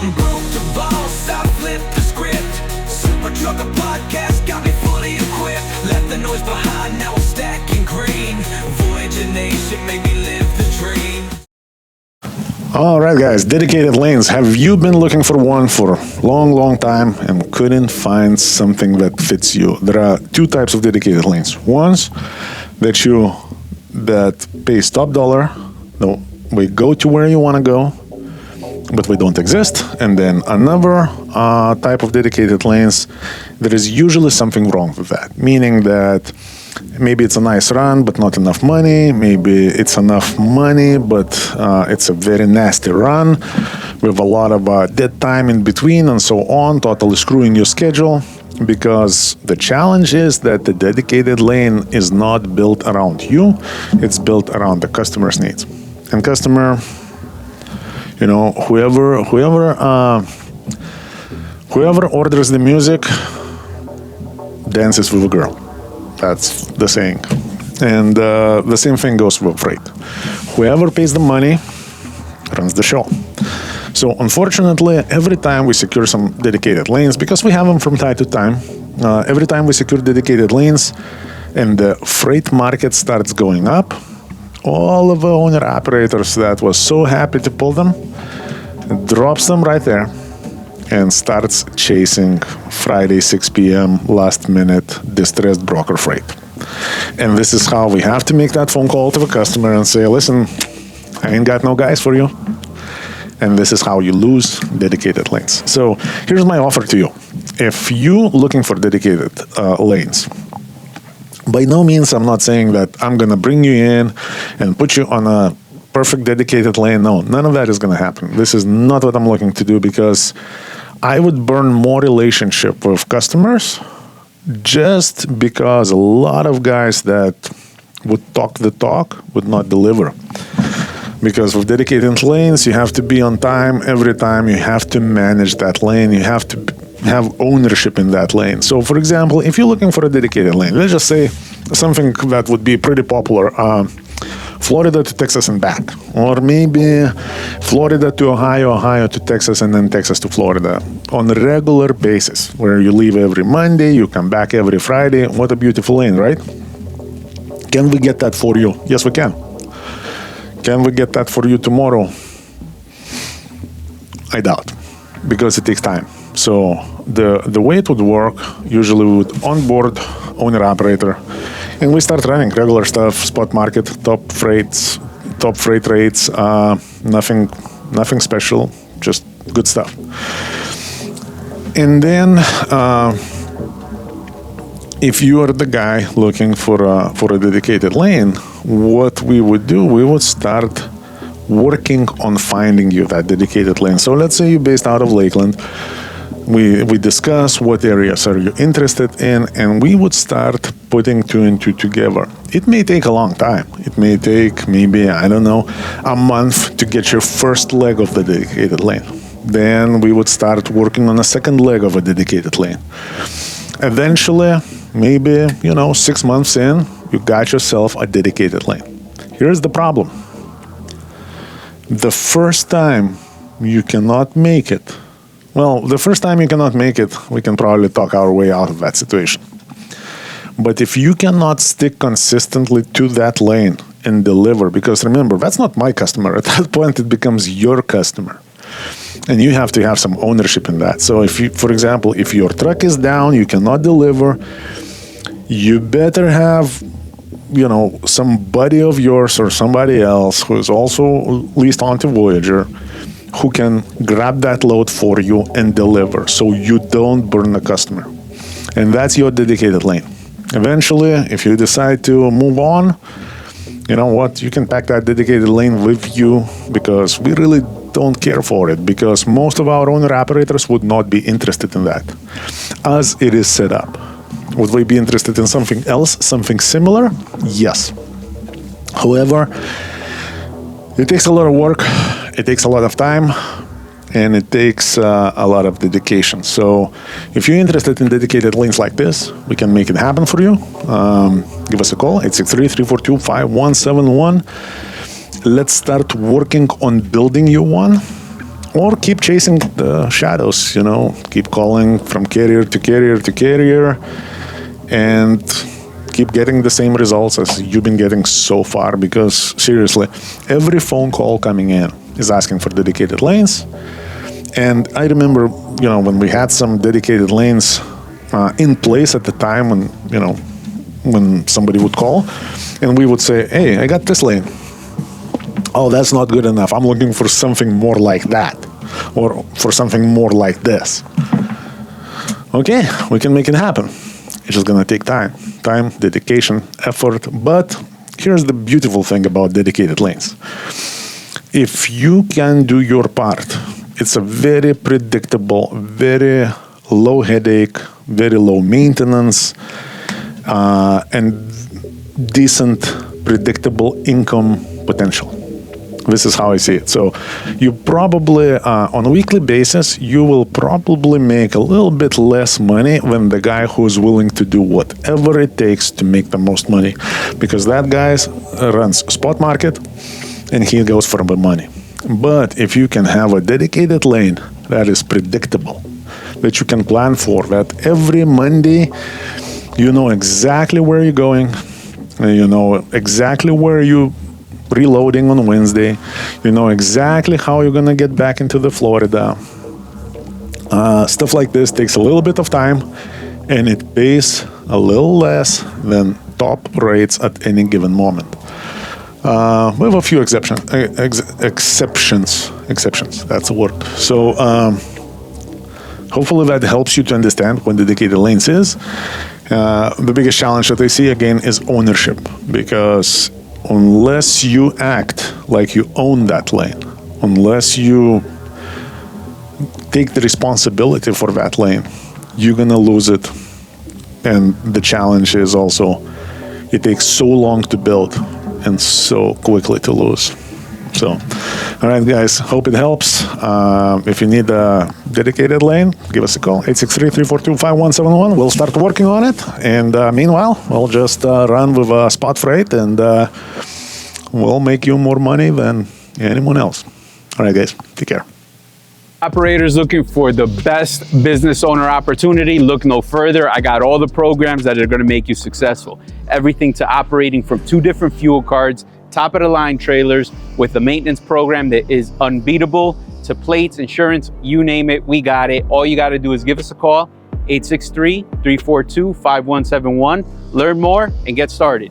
I'm broke the boss, I flipped the script. Super Trucker Podcast got me fully equipped. Left the noise behind, now I'm stacking green. Voyager Nation made me live the dream. All right, guys, dedicated lanes. Have you been looking for one for a long time and couldn't find something that fits you? There are two types of dedicated lanes. Ones that pays top dollar. No, we go to where you want to go, but we don't exist. And then another type of dedicated lanes, there is usually something wrong with that, meaning that maybe it's a nice run, but not enough money. Maybe it's enough money, but it's a very nasty run with a lot of dead time in between and so on, totally screwing your schedule. Because the challenge is that the dedicated lane is not built around you. It's built around the customer's needs. And customer, whoever orders the music dances with a girl. That's the saying. And the same thing goes with freight. Whoever pays the money runs the show. So unfortunately, every time we secure some dedicated lanes, because we have them from time to time, every time we secure dedicated lanes and the freight market starts going up, all of the owner-operators that was so happy to pull them, drops them right there and starts chasing Friday 6 p.m. last-minute distressed broker freight. And this is how we have to make that phone call to the customer and say, listen, I ain't got no guys for you. And this is how you lose dedicated lanes. So here's my offer to you. If you're looking for dedicated lanes, by no means I'm not saying that I'm going to bring you in and put you on a perfect dedicated lane. No, none of that is going to happen. This is not what I'm looking to do, because I would burn more relationship with customers just because a lot of guys that would talk the talk would not deliver. Because with dedicated lanes, you have to be on time every time. You have to manage that lane. You have to have ownership in that lane. So, for example, if you're looking for a dedicated lane, let's just say something that would be pretty popular, Florida to Texas and back. Or maybe Florida to Ohio, Ohio to Texas, and then Texas to Florida on a regular basis, where you leave every Monday, you come back every Friday. What a beautiful lane, right? Can we get that for you? Yes, we can. Can we get that for you tomorrow? I doubt, because it takes time. So the way it would work, usually we would onboard owner-operator, and we start running regular stuff, spot market, top freight rates, nothing special, just good stuff. And then if you are the guy looking for a dedicated lane, what we would do, we would start working on finding you that dedicated lane. So let's say you're based out of Lakeland. We discuss what areas are you interested in, and we would start putting two and two together. It may take a long time. It may take maybe, a month to get your first leg of the dedicated lane. Then we would start working on a second leg of a dedicated lane. Eventually, maybe, 6 months in, you got yourself a dedicated lane. Here's the problem. The first time you cannot make it, we can probably talk our way out of that situation. But if you cannot stick consistently to that lane and deliver, because remember, that's not my customer. At that point, it becomes your customer. And you have to have some ownership in that. So for example, if your truck is down, you cannot deliver, you better have, somebody of yours or somebody else who is also leased onto Voyager who can grab that load for you and deliver, so you don't burn the customer. And that's your dedicated lane. Eventually, if you decide to move on, you know what, you can pack that dedicated lane with you, because we really don't care for it, because most of our owner-operators would not be interested in that as it is set up. Would we be interested in something else, something similar? Yes. However, it takes a lot of work, it takes a lot of time, and it takes a lot of dedication. So if you're interested in dedicated lanes like this, we can make it happen for you. Give us a call, 863-342-5171. Let's start working on building you one. or keep chasing the shadows, keep calling from carrier to carrier to carrier and keep getting the same results as you've been getting so far, because seriously, every phone call coming in is asking for dedicated lanes. And I remember, when we had some dedicated lanes in place at the time when somebody would call and we would say, hey, I got this lane. Oh, that's not good enough. I'm looking for something more like that, or for something more like this. Okay, we can make it happen. It's just gonna take time, dedication, effort. But here's the beautiful thing about dedicated lanes. If you can do your part, it's a very predictable, very low headache, very low maintenance, and decent, predictable income potential. This is how I see it. So you probably, on a weekly basis, you will probably make a little bit less money than the guy who's willing to do whatever it takes to make the most money. Because that guy runs spot market and he goes for the money. But if you can have a dedicated lane that is predictable, that you can plan for, that every Monday you know exactly where you're going, you know exactly where you reloading on Wednesday, you know exactly how you're gonna get back into the Florida. Stuff like this takes a little bit of time, and it pays a little less than top rates at any given moment. We have a few exceptions. That's a word. So hopefully that helps you to understand what dedicated lanes is. The biggest challenge that I see again is ownership, because unless you act like you own that lane, unless you take the responsibility for that lane, you're gonna lose it. And the challenge is also, it takes so long to build and so quickly to lose. So, all right, guys, hope it helps. If you need a dedicated lane, give us a call, 863-342-5171. We'll start working on it. And meanwhile, we'll just run with spot freight, and we'll make you more money than anyone else. All right, guys, take care. Operators looking for the best business owner opportunity, look no further. I got all the programs that are going to make you successful. Everything to operating from 2 different fuel cards, top of the line trailers with a maintenance program that is unbeatable, to plates, insurance, you name it, we got it. All you got to do is give us a call, 863-342-5171. Learn more and get started.